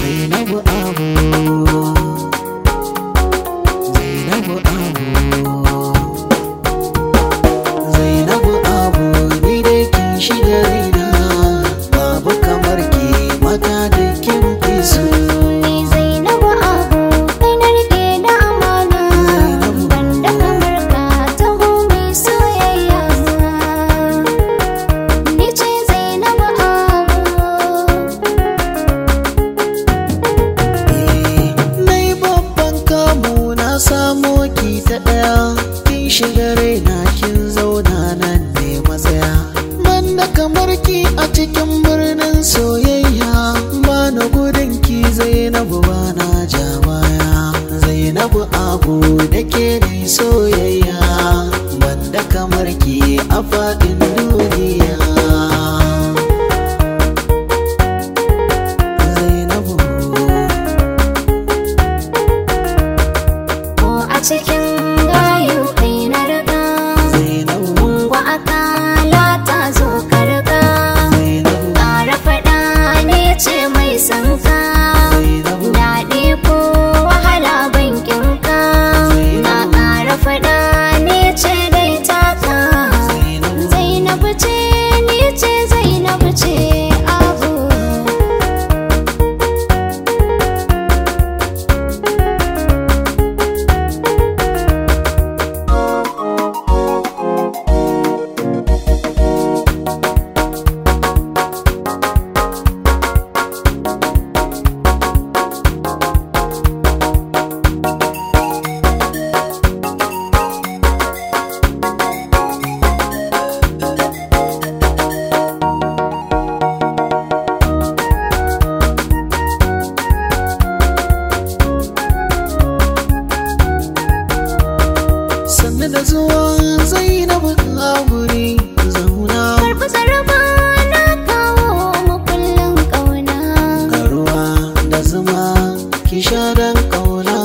Zainabu Abu, Zainabu Abu, Zainabu Abu, ni dai kin shiga raina, babu kamar ki mata da kin fi so. Ni Zainabu Abu, kai na rike da amana, banda kamar ka taho mai soyayya. Ni ce Zainabu Abu. Nai babban kamu na samo ki ta ɗaya, kin shiga raina kin zauna nan ne matsaya. Banda kamar ki a cikin birnin soyayya, bana gudun ki Zainabu bana ja baya. Zainabu Abu da ke ne soyayya, banda kamar ki a faɗin duniya. Zainabu, Ko a cikin gayu kai na riga, Zainabu, wa akala ta zo ka riga. Zainabu, Ƙara faɗa ne ce mai sanka, Zainabu, daɗi ko wahala bankin ka. Na ƙara faɗa ne ce dai taka. Zainabu ce ni ce Zainabu ce Abu. sannu da zuwa Zainabu Aburi zauna. Karfi sarrafa na kawo makullin ƙauna. Ga ruwa da zuma ki sha dan ƙauna.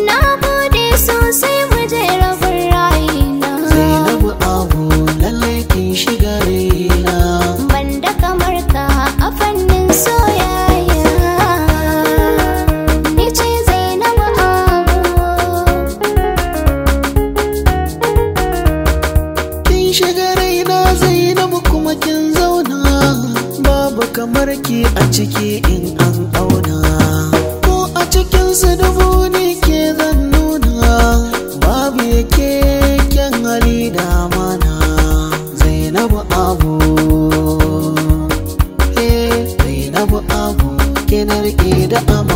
Na gode sosai mu je rabin rayina. Zainabu Abu lallai kin shiga raina. Banda kamar ka a fannin soyayya. Ni ce Zainabu Abu. Kin shiga raina Zainabu kuma kin zauna, babu kamar ki a ciki in an auna. Ko a cikin su dubu ni ke zan nuna, babu yake kyan hali da mana. Zainabu Abu, Zainabu Abu, kina rike da amana.